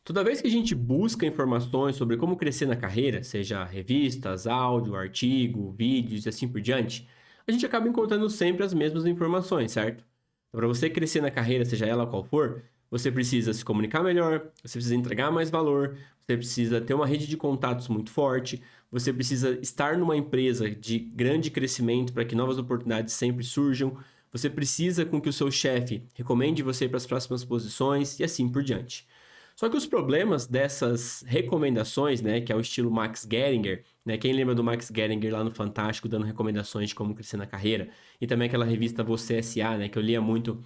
Toda vez que a gente busca informações sobre como crescer na carreira, seja revistas, áudio, artigo, vídeos e assim por diante, a gente acaba encontrando sempre as mesmas informações, certo? Para você crescer na carreira, seja ela qual for, você precisa se comunicar melhor, você precisa entregar mais valor, você precisa ter uma rede de contatos muito forte, você precisa estar numa empresa de grande crescimento para que novas oportunidades sempre surjam, você precisa com que o seu chefe recomende você para as próximas posições e assim por diante. Só que os problemas dessas recomendações, né, que é o estilo Max Geringer, né, quem lembra do Max Geringer lá no Fantástico dando recomendações de como crescer na carreira, e também aquela revista Você S.A., né, que eu lia muito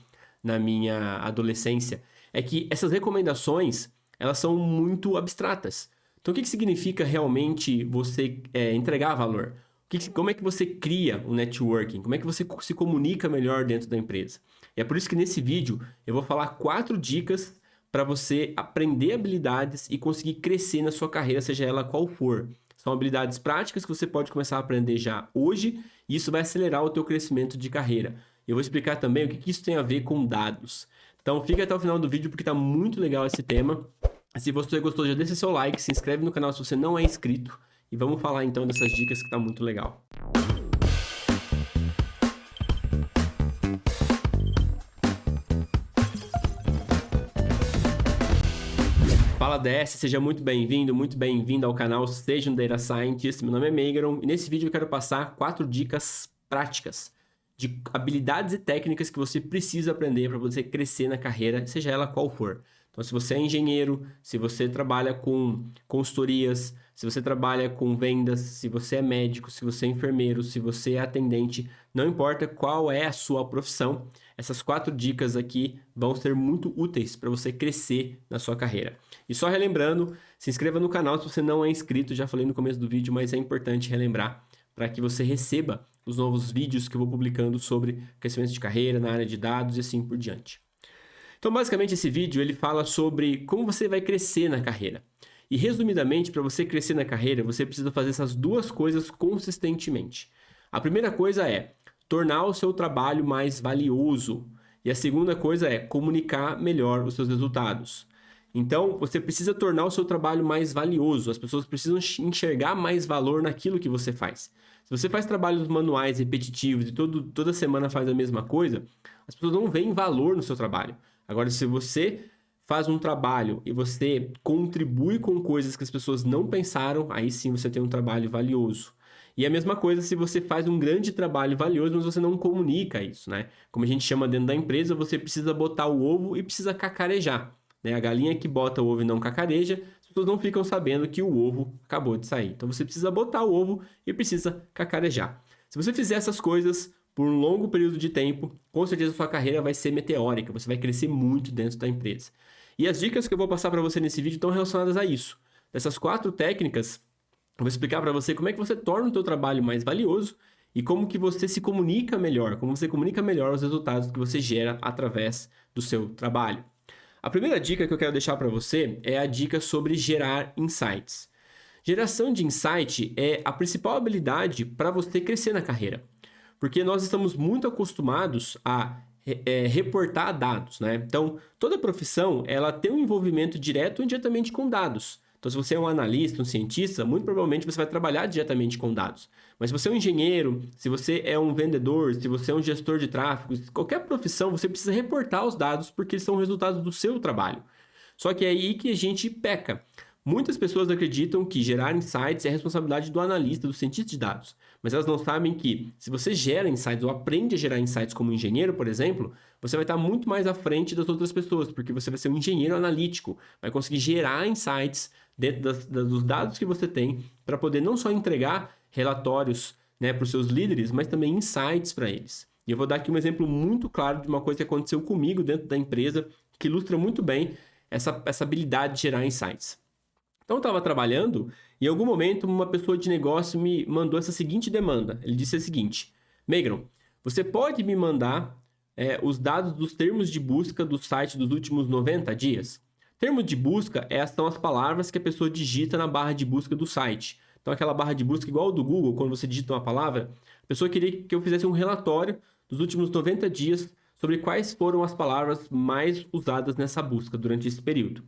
na minha adolescência, é que essas recomendações, elas são muito abstratas. Então, o que significa realmente você entregar valor? Como é que você cria o networking? Como é que você se comunica melhor dentro da empresa? E é por isso que nesse vídeo eu vou falar 4 dicas para você aprender habilidades e conseguir crescer na sua carreira, seja ela qual for. São habilidades práticas que você pode começar a aprender já hoje e isso vai acelerar o teu crescimento de carreira. Eu vou explicar também o que isso tem a ver com dados. Então fica até o final do vídeo porque está muito legal esse tema. Se você gostou, já deixa seu like, se inscreve no canal se você não é inscrito e vamos falar então dessas dicas que está muito legal. Fala DS, seja muito bem-vindo ao canal Seja um Data Scientist. Meu nome é Meigron e nesse vídeo eu quero passar 4 dicas práticas de habilidades e técnicas que você precisa aprender para você crescer na carreira, seja ela qual for. Então, se você é engenheiro, se você trabalha com consultorias, se você trabalha com vendas, se você é médico, se você é enfermeiro, se você é atendente, não importa qual é a sua profissão, essas 4 dicas aqui vão ser muito úteis para você crescer na sua carreira. E só relembrando, se inscreva no canal se você não é inscrito, já falei no começo do vídeo, mas é importante relembrar para que você receba os novos vídeos que eu vou publicando sobre crescimento de carreira na área de dados e assim por diante. Então, basicamente, esse vídeo ele fala sobre como você vai crescer na carreira. E, resumidamente, para você crescer na carreira, você precisa fazer essas 2 coisas consistentemente. A primeira coisa é tornar o seu trabalho mais valioso. E a segunda coisa é comunicar melhor os seus resultados. Então, você precisa tornar o seu trabalho mais valioso. As pessoas precisam enxergar mais valor naquilo que você faz. Se você faz trabalhos manuais repetitivos e toda semana faz a mesma coisa, as pessoas não veem valor no seu trabalho. Agora, se você faz um trabalho e você contribui com coisas que as pessoas não pensaram, aí sim você tem um trabalho valioso. E a mesma coisa se você faz um grande trabalho valioso, mas você não comunica isso, né? Como a gente chama dentro da empresa, você precisa botar o ovo e precisa cacarejar, né? A galinha que bota o ovo e não cacareja, as pessoas não ficam sabendo que o ovo acabou de sair. Então você precisa botar o ovo e precisa cacarejar. Se você fizer essas coisas por um longo período de tempo, com certeza sua carreira vai ser meteórica, você vai crescer muito dentro da empresa. E as dicas que eu vou passar para você nesse vídeo estão relacionadas a isso. Dessas 4 técnicas, eu vou explicar para você como é que você torna o seu trabalho mais valioso e como que você se comunica melhor, como você comunica melhor os resultados que você gera através do seu trabalho. A primeira dica que eu quero deixar para você é a dica sobre gerar insights. Geração de insight é a principal habilidade para você crescer na carreira. Porque nós estamos muito acostumados a reportar dados, né? Então, toda profissão, ela tem um envolvimento direto ou indiretamente com dados. Então, se você é um analista, um cientista, muito provavelmente você vai trabalhar diretamente com dados. Mas se você é um engenheiro, se você é um vendedor, se você é um gestor de tráfego, qualquer profissão, você precisa reportar os dados porque eles são resultados do seu trabalho. Só que é aí que a gente peca. Muitas pessoas acreditam que gerar insights é responsabilidade do analista, do cientista de dados. Mas elas não sabem que, se você gera insights ou aprende a gerar insights como engenheiro, por exemplo, você vai estar muito mais à frente das outras pessoas, porque você vai ser um engenheiro analítico, vai conseguir gerar insights dentro dos dados que você tem para poder não só entregar relatórios, né, para os seus líderes, mas também insights para eles. E eu vou dar aqui um exemplo muito claro de uma coisa que aconteceu comigo dentro da empresa, que ilustra muito bem essa habilidade de gerar insights. Então eu estava trabalhando e em algum momento uma pessoa de negócio me mandou essa seguinte demanda. Ele disse o seguinte: Meigron, você pode me mandar os dados dos termos de busca do site dos últimos 90 dias? Termo de busca são as palavras que a pessoa digita na barra de busca do site. Então aquela barra de busca igual ao do Google, quando você digita uma palavra, a pessoa queria que eu fizesse um relatório dos últimos 90 dias sobre quais foram as palavras mais usadas nessa busca durante esse período.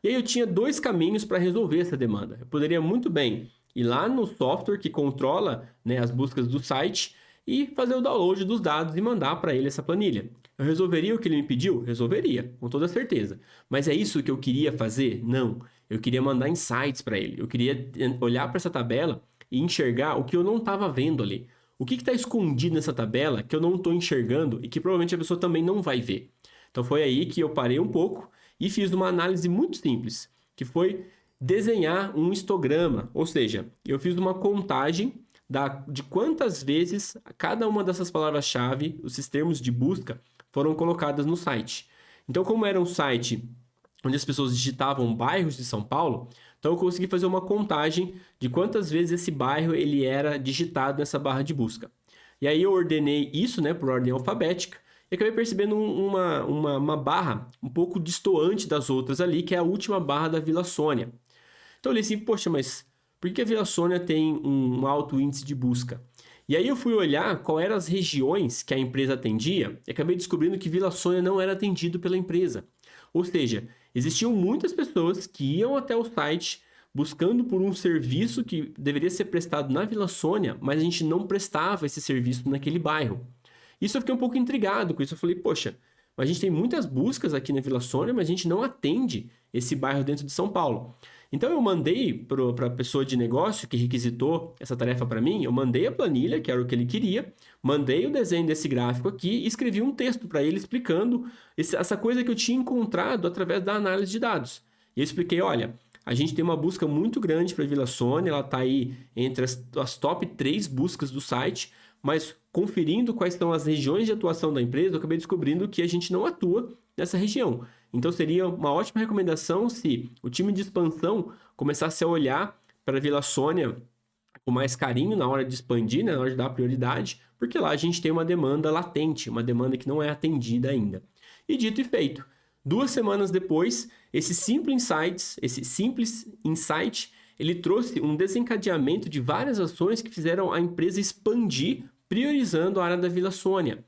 E aí eu tinha dois caminhos para resolver essa demanda. Eu poderia muito bem ir lá no software que controla, né, as buscas do site e fazer o download dos dados e mandar para ele essa planilha. Eu resolveria o que ele me pediu? Resolveria, com toda certeza. Mas é isso que eu queria fazer? Não. Eu queria mandar insights para ele. Eu queria olhar para essa tabela e enxergar o que eu não estava vendo ali. O que está escondido nessa tabela que eu não estou enxergando e que provavelmente a pessoa também não vai ver. Então foi aí que eu parei um pouco e fiz uma análise muito simples, que foi desenhar um histograma. Ou seja, eu fiz uma contagem de quantas vezes cada uma dessas palavras-chave, esses termos de busca, foram colocadas no site. Então, como era um site onde as pessoas digitavam bairros de São Paulo, então eu consegui fazer uma contagem de quantas vezes esse bairro ele era digitado nessa barra de busca. E aí eu ordenei isso, né, por ordem alfabética, e acabei percebendo uma barra um pouco destoante das outras ali, que é a última barra da Vila Sônia. Então eu olhei assim, poxa, mas por que a Vila Sônia tem um alto índice de busca? E aí eu fui olhar quais eram as regiões que a empresa atendia e acabei descobrindo que Vila Sônia não era atendido pela empresa. Ou seja, existiam muitas pessoas que iam até o site buscando por um serviço que deveria ser prestado na Vila Sônia, mas a gente não prestava esse serviço naquele bairro. Isso eu fiquei um pouco intrigado com isso. Eu falei, poxa, mas a gente tem muitas buscas aqui na Vila Sônia, mas a gente não atende esse bairro dentro de São Paulo. Então eu mandei para a pessoa de negócio que requisitou essa tarefa para mim, eu mandei a planilha, que era o que ele queria, mandei o desenho desse gráfico aqui e escrevi um texto para ele explicando essa coisa que eu tinha encontrado através da análise de dados. E eu expliquei, olha, a gente tem uma busca muito grande para a Vila Sônia, ela está aí entre as top 3 buscas do site, mas conferindo quais são as regiões de atuação da empresa, eu acabei descobrindo que a gente não atua nessa região. Então seria uma ótima recomendação se o time de expansão começasse a olhar para a Vila Sônia com mais carinho na hora de expandir, né, na hora de dar prioridade, porque lá a gente tem uma demanda latente, uma demanda que não é atendida ainda. E dito e feito, 2 semanas depois, esse simples insight, ele trouxe um desencadeamento de várias ações que fizeram a empresa expandir, priorizando a área da Vila Sônia.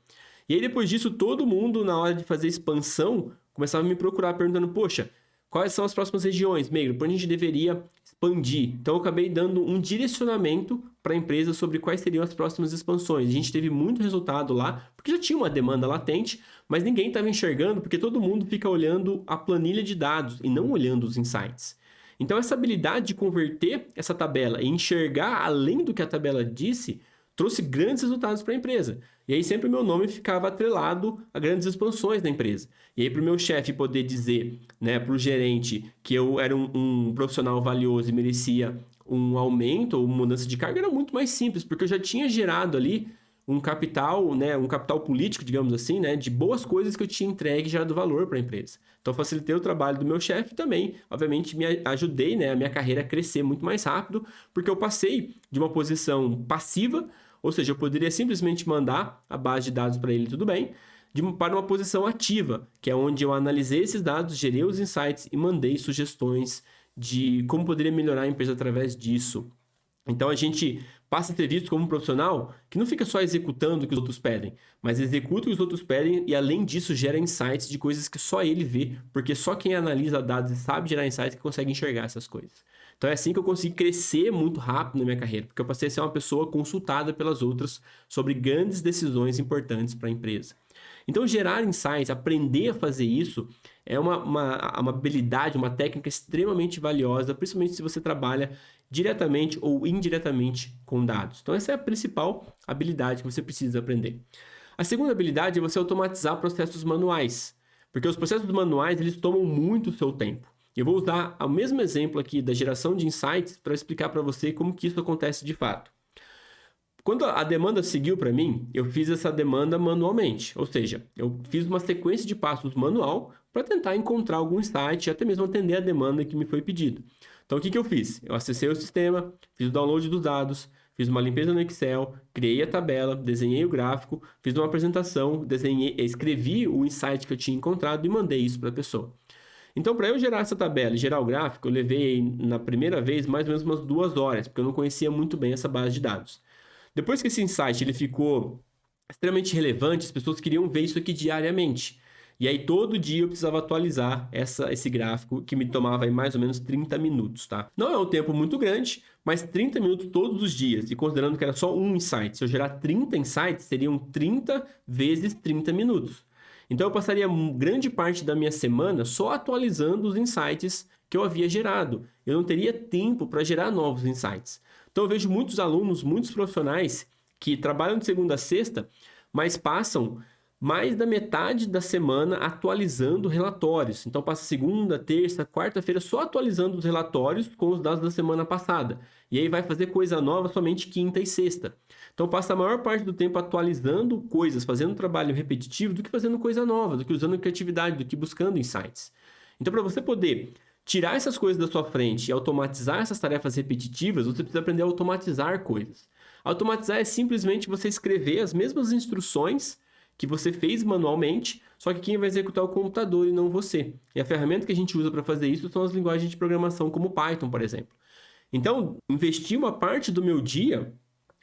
E aí depois disso, todo mundo, na hora de fazer expansão, começava a me procurar perguntando, poxa, quais são as próximas regiões, Meigro? Por onde a gente deveria expandir? Então eu acabei dando um direcionamento para a empresa sobre quais seriam as próximas expansões. A gente teve muito resultado lá, porque já tinha uma demanda latente, mas ninguém estava enxergando, porque todo mundo fica olhando a planilha de dados e não olhando os insights. Então essa habilidade de converter essa tabela e enxergar além do que a tabela disse, trouxe grandes resultados para a empresa. E aí sempre o meu nome ficava atrelado a grandes expansões da empresa. E aí para o meu chefe poder dizer, né, para o gerente que eu era um profissional valioso e merecia um aumento ou mudança de carga, era muito mais simples, porque eu já tinha gerado ali um capital, né, um capital político, digamos assim, né, de boas coisas que eu tinha entregue e gerado valor para a empresa. Então facilitei o trabalho do meu chefe e também, obviamente, me ajudei, né, a minha carreira a crescer muito mais rápido, porque eu passei de uma posição passiva, ou seja, eu poderia simplesmente mandar a base de dados para ele, tudo bem, para uma posição ativa, que é onde eu analisei esses dados, gerei os insights e mandei sugestões de como poderia melhorar a empresa através disso. Então a gente passa a ser visto como um profissional que não fica só executando o que os outros pedem, mas executa o que os outros pedem e além disso gera insights de coisas que só ele vê, porque só quem analisa dados e sabe gerar insights que consegue enxergar essas coisas. Então é assim que eu consegui crescer muito rápido na minha carreira, porque eu passei a ser uma pessoa consultada pelas outras sobre grandes decisões importantes para a empresa. Então gerar insights, aprender a fazer isso, é uma habilidade, uma técnica extremamente valiosa, principalmente se você trabalha diretamente ou indiretamente com dados. Então essa é a principal habilidade que você precisa aprender. A segunda habilidade é você automatizar processos manuais, porque os processos manuais eles tomam muito o seu tempo. Eu vou usar o mesmo exemplo aqui da geração de insights para explicar para você como que isso acontece de fato. Quando a demanda seguiu para mim, eu fiz essa demanda manualmente, ou seja, eu fiz uma sequência de passos manual para tentar encontrar algum insight e até mesmo atender a demanda que me foi pedido. Então, o que eu fiz? Eu acessei o sistema, fiz o download dos dados, fiz uma limpeza no Excel, criei a tabela, desenhei o gráfico, fiz uma apresentação, escrevi o insight que eu tinha encontrado e mandei isso para a pessoa. Então, para eu gerar essa tabela e gerar o gráfico, eu levei, na primeira vez, mais ou menos umas 2 horas, porque eu não conhecia muito bem essa base de dados. Depois que esse insight ele ficou extremamente relevante, as pessoas queriam ver isso aqui diariamente. E aí todo dia eu precisava atualizar esse gráfico que me tomava aí mais ou menos 30 minutos, tá? Não é um tempo muito grande, mas 30 minutos todos os dias. E considerando que era só um insight, se eu gerar 30 insights, seriam 30 vezes 30 minutos. Então eu passaria grande parte da minha semana só atualizando os insights que eu havia gerado. Eu não teria tempo para gerar novos insights. Então eu vejo muitos alunos, muitos profissionais que trabalham de segunda a sexta, mas passam mais da metade da semana atualizando relatórios. Então passa segunda, terça, quarta-feira só atualizando os relatórios com os dados da semana passada. E aí vai fazer coisa nova somente quinta e sexta. Então passa a maior parte do tempo atualizando coisas, fazendo trabalho repetitivo, do que fazendo coisa nova, do que usando criatividade, do que buscando insights. Então para você poder tirar essas coisas da sua frente e automatizar essas tarefas repetitivas, você precisa aprender a automatizar coisas. Automatizar é simplesmente você escrever as mesmas instruções que você fez manualmente, só que quem vai executar é o computador e não você. E a ferramenta que a gente usa para fazer isso são as linguagens de programação como Python, por exemplo. Então, investi uma parte do meu dia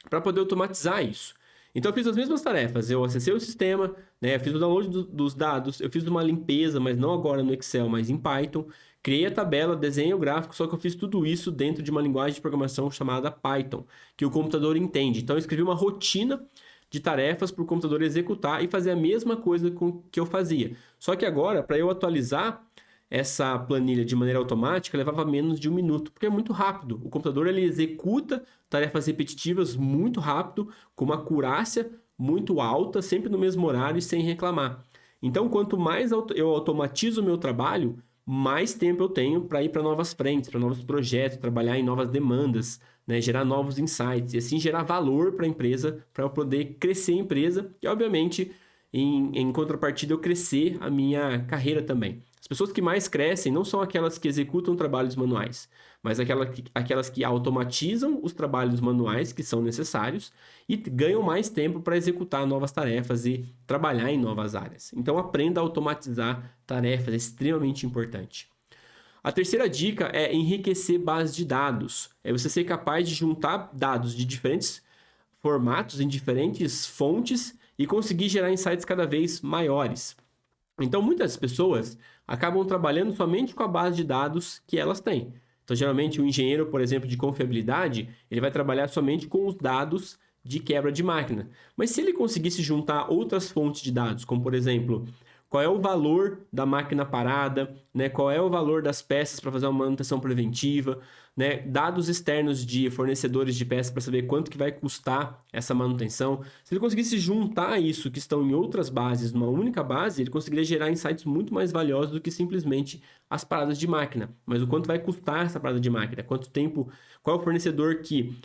para poder automatizar isso. Então, eu fiz as mesmas tarefas. Eu acessei o sistema, né? Eu fiz o download dos dados, eu fiz uma limpeza, mas não agora no Excel, mas em Python. Criei a tabela, desenhei o gráfico, só que eu fiz tudo isso dentro de uma linguagem de programação chamada Python, que o computador entende. Então, eu escrevi uma rotina de tarefas para o computador executar e fazer a mesma coisa que eu fazia. Só que agora, para eu atualizar essa planilha de maneira automática, levava menos de 1 minuto, porque é muito rápido. O computador ele executa tarefas repetitivas muito rápido, com uma acurácia muito alta, sempre no mesmo horário e sem reclamar. Então, quanto mais eu automatizo o meu trabalho, mais tempo eu tenho para ir para novas frentes, para novos projetos, trabalhar em novas demandas, né, gerar novos insights e assim gerar valor para a empresa, para eu poder crescer a empresa e, obviamente, em contrapartida, eu crescer a minha carreira também. As pessoas que mais crescem não são aquelas que executam trabalhos manuais, mas aquelas que automatizam os trabalhos manuais que são necessários e ganham mais tempo para executar novas tarefas e trabalhar em novas áreas. Então, aprenda a automatizar tarefas, é extremamente importante. A terceira dica é enriquecer bases de dados. É você ser capaz de juntar dados de diferentes formatos, em diferentes fontes e conseguir gerar insights cada vez maiores. Então, muitas pessoas acabam trabalhando somente com a base de dados que elas têm. Então, geralmente, o engenheiro, por exemplo, de confiabilidade, ele vai trabalhar somente com os dados de quebra de máquina. Mas se ele conseguisse juntar outras fontes de dados, como, por exemplo, qual é o valor da máquina parada, né? Qual é o valor das peças para fazer uma manutenção preventiva, né? Dados externos de fornecedores de peças para saber quanto que vai custar essa manutenção. Se ele conseguisse juntar isso que estão em outras bases numa única base, ele conseguiria gerar insights muito mais valiosos do que simplesmente as paradas de máquina. Mas o quanto vai custar essa parada de máquina? Quanto tempo? Qual é o fornecedor que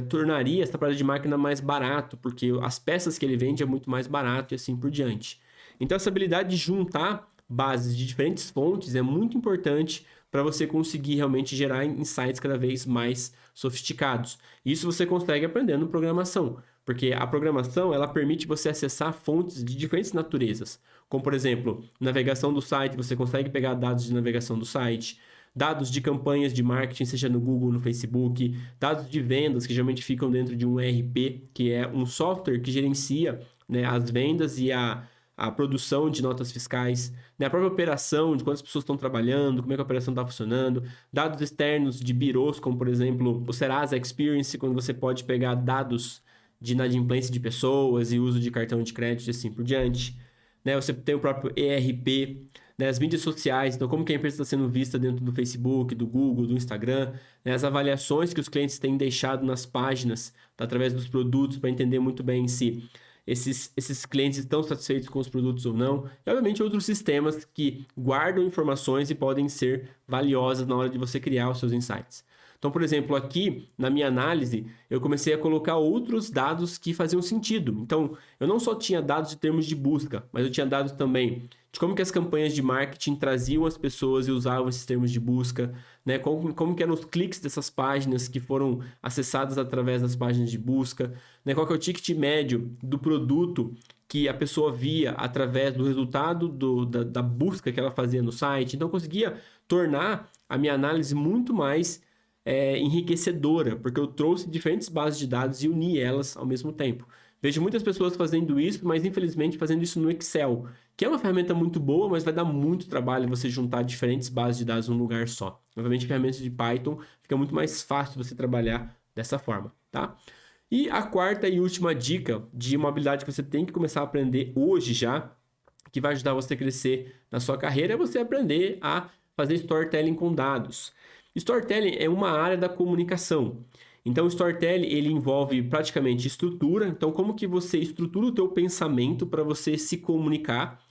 tornaria essa parada de máquina mais barato? Porque as peças que ele vende é muito mais barato e assim por diante. Então, essa habilidade de juntar bases de diferentes fontes é muito importante para você conseguir realmente gerar insights cada vez mais sofisticados. Isso você consegue aprendendo programação, porque a programação ela permite você acessar fontes de diferentes naturezas, como, por exemplo, navegação do site, você consegue pegar dados de navegação do site, dados de campanhas de marketing, seja no Google, no Facebook, dados de vendas que geralmente ficam dentro de um ERP, que é um software que gerencia, né, as vendas e a produção de notas fiscais, né? A própria operação, de quantas pessoas estão trabalhando, como é que a operação está funcionando, dados externos de birôs, como por exemplo o Serasa Experience, quando você pode pegar dados de inadimplência de pessoas e uso de cartão de crédito e assim por diante. Né? Você tem o próprio ERP, né? As mídias sociais, então como que a empresa está sendo vista dentro do Facebook, do Google, do Instagram, né? As avaliações que os clientes têm deixado nas páginas, através dos produtos, para entender muito bem se esses clientes estão satisfeitos com os produtos ou não, e obviamente outros sistemas que guardam informações e podem ser valiosas na hora de você criar os seus insights. Então, por exemplo, aqui na minha análise, eu comecei a colocar outros dados que faziam sentido. Então, eu não só tinha dados de termos de busca, mas eu tinha dados também de como que as campanhas de marketing traziam as pessoas e usavam esses termos de busca, né? Como que eram os cliques dessas páginas que foram acessadas através das páginas de busca, né? Qual que é o ticket médio do produto que a pessoa via através do resultado da busca que ela fazia no site. Então, eu conseguia tornar a minha análise muito mais enriquecedora, porque eu trouxe diferentes bases de dados e uni elas ao mesmo tempo. Vejo muitas pessoas fazendo isso, mas infelizmente fazendo isso no Excel, que é uma ferramenta muito boa, mas vai dar muito trabalho você juntar diferentes bases de dados num lugar só. Obviamente, ferramentas de Python fica muito mais fácil você trabalhar dessa forma, tá? E a quarta e última dica de uma habilidade que você tem que começar a aprender hoje já, que vai ajudar você a crescer na sua carreira, é você aprender a fazer storytelling com dados. Storytelling é uma área da comunicação. Então, o storytelling, ele envolve praticamente estrutura. Então, como que você estrutura o teu pensamento para você se comunicar?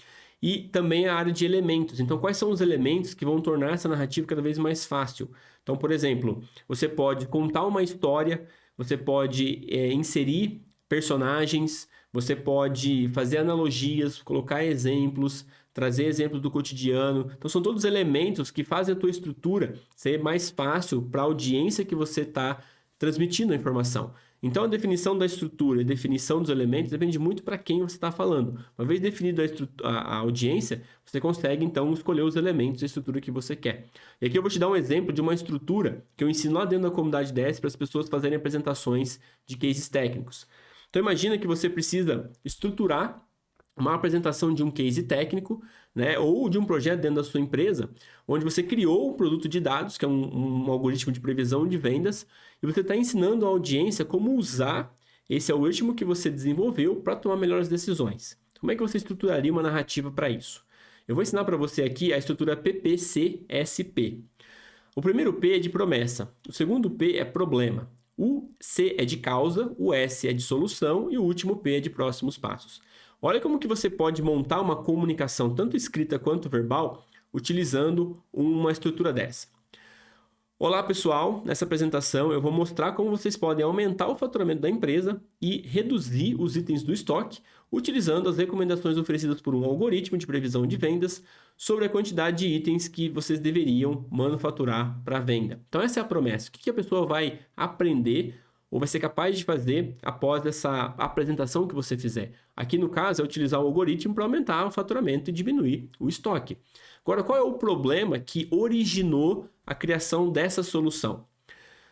E também a área de elementos. Então, quais são os elementos que vão tornar essa narrativa cada vez mais fácil? Então, por exemplo, você pode contar uma história, você pode inserir personagens, você pode fazer analogias, colocar exemplos, trazer exemplos do cotidiano. Então, são todos elementos que fazem a tua estrutura ser mais fácil para a audiência que você está transmitindo a informação. Então, a definição da estrutura e a definição dos elementos depende muito para quem você está falando. Uma vez definida a audiência, você consegue, então, escolher os elementos da estrutura que você quer. E aqui eu vou te dar um exemplo de uma estrutura que eu ensino lá dentro da comunidade DS para as pessoas fazerem apresentações de cases técnicos. Então, imagina que você precisa estruturar uma apresentação de um case técnico, né, ou de um projeto dentro da sua empresa, onde você criou um produto de dados, que é um algoritmo de previsão de vendas, e você está ensinando a audiência como usar esse algoritmo que você desenvolveu para tomar melhores decisões. Como é que você estruturaria uma narrativa para isso? Eu vou ensinar para você aqui a estrutura PPCSP. O primeiro P é de promessa, o segundo P é problema, o C é de causa, o S é de solução e o último P é de próximos passos. Olha como que você pode montar uma comunicação, tanto escrita quanto verbal, utilizando uma estrutura dessa. Olá pessoal, nessa apresentação eu vou mostrar como vocês podem aumentar o faturamento da empresa e reduzir os itens do estoque, utilizando as recomendações oferecidas por um algoritmo de previsão de vendas sobre a quantidade de itens que vocês deveriam manufaturar para venda. Então essa é a promessa. O que a pessoa vai aprender ou vai ser capaz de fazer após essa apresentação que você fizer? Aqui no caso é utilizar o algoritmo para aumentar o faturamento e diminuir o estoque. Agora, qual é o problema que originou a criação dessa solução?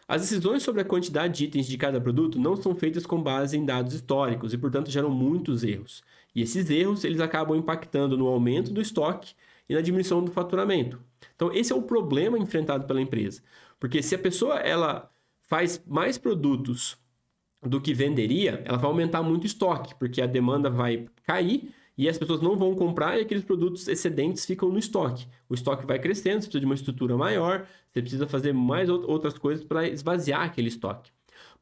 As decisões sobre a quantidade de itens de cada produto não são feitas com base em dados históricos e, portanto, geram muitos erros. E esses erros eles acabam impactando no aumento do estoque e na diminuição do faturamento. Então, esse é o problema enfrentado pela empresa. Porque se a pessoa ela faz mais produtos do que venderia, ela vai aumentar muito o estoque, porque a demanda vai cair e as pessoas não vão comprar e aqueles produtos excedentes ficam no estoque. O estoque vai crescendo, você precisa de uma estrutura maior, você precisa fazer mais outras coisas para esvaziar aquele estoque.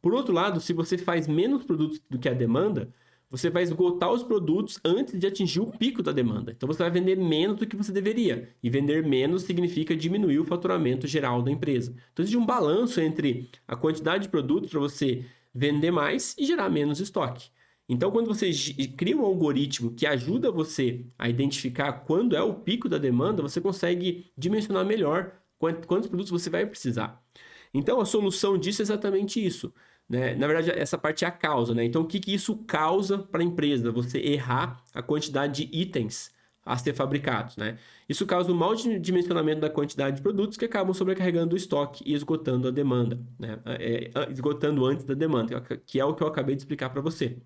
Por outro lado, se você faz menos produtos do que a demanda, você vai esgotar os produtos antes de atingir o pico da demanda. Então, você vai vender menos do que você deveria. E vender menos significa diminuir o faturamento geral da empresa. Então, existe um balanço entre a quantidade de produtos para você vender mais e gerar menos estoque. Então, quando você cria um algoritmo que ajuda você a identificar quando é o pico da demanda, você consegue dimensionar melhor quantos produtos você vai precisar. Então, a solução disso é exatamente isso. Né? Na verdade, essa parte é a causa. Né? Então, o que isso causa para a empresa? Você errar a quantidade de itens a ser fabricados. Né? Isso causa um mau dimensionamento da quantidade de produtos que acabam sobrecarregando o estoque e esgotando a demanda. Né? Esgotando antes da demanda, que é o que eu acabei de explicar para você.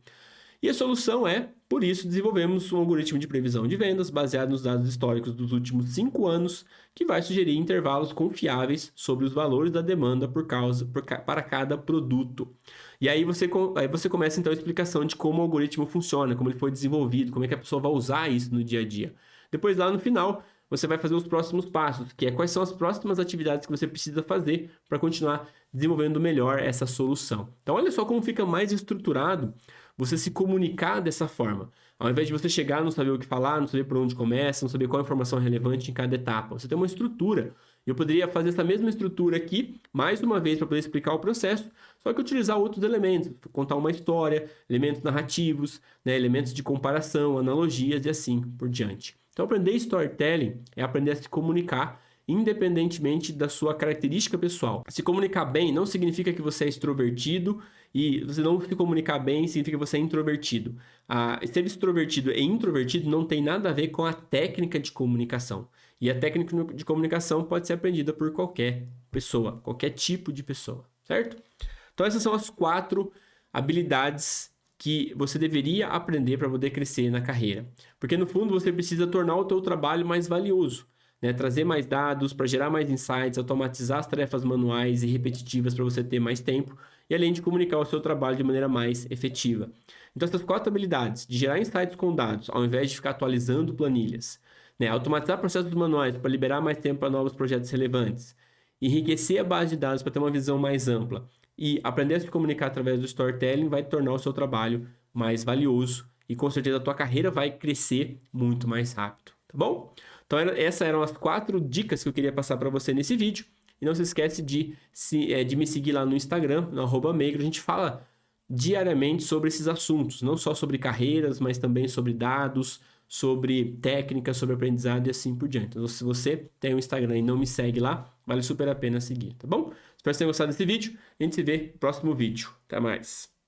E a solução é, por isso, desenvolvemos um algoritmo de previsão de vendas baseado nos dados históricos dos últimos 5 anos, que vai sugerir intervalos confiáveis sobre os valores da demanda para cada produto. E aí você começa então a explicação de como o algoritmo funciona, como ele foi desenvolvido, como é que a pessoa vai usar isso no dia a dia. Depois, lá no final, você vai fazer os próximos passos, que é quais são as próximas atividades que você precisa fazer para continuar desenvolvendo melhor essa solução. Então, olha só como fica mais estruturado você se comunicar dessa forma. Ao invés de você chegar, não saber o que falar, não saber por onde começa, não saber qual informação é relevante em cada etapa. Você tem uma estrutura. Eu poderia fazer essa mesma estrutura aqui, mais uma vez, para poder explicar o processo, só que utilizar outros elementos, contar uma história, elementos narrativos, né, elementos de comparação, analogias e assim por diante. Então, aprender storytelling é aprender a se comunicar independentemente da sua característica pessoal. Se comunicar bem não significa que você é extrovertido e você não se comunicar bem significa que você é introvertido. Ser extrovertido e introvertido não tem nada a ver com a técnica de comunicação. E a técnica de comunicação pode ser aprendida por qualquer pessoa, qualquer tipo de pessoa, certo? Então essas são as 4 habilidades que você deveria aprender para poder crescer na carreira. Porque no fundo você precisa tornar o teu trabalho mais valioso, né? Trazer mais dados para gerar mais insights, automatizar as tarefas manuais e repetitivas para você ter mais tempo e além de comunicar o seu trabalho de maneira mais efetiva. Então essas 4 habilidades de gerar insights com dados, ao invés de ficar atualizando planilhas, né? Automatizar processos manuais para liberar mais tempo para novos projetos relevantes, enriquecer a base de dados para ter uma visão mais ampla e aprender a se comunicar através do storytelling vai tornar o seu trabalho mais valioso e com certeza a tua carreira vai crescer muito mais rápido, tá bom? Então essas eram as 4 dicas que eu queria passar para você nesse vídeo. E não se esquece de me seguir lá no Instagram, no @Meigro. A gente fala diariamente sobre esses assuntos, não só sobre carreiras, mas também sobre dados, sobre técnicas, sobre aprendizado e assim por diante. Então, se você tem um Instagram e não me segue lá, vale super a pena seguir, tá bom? Espero que você tenha gostado desse vídeo. A gente se vê no próximo vídeo. Até mais!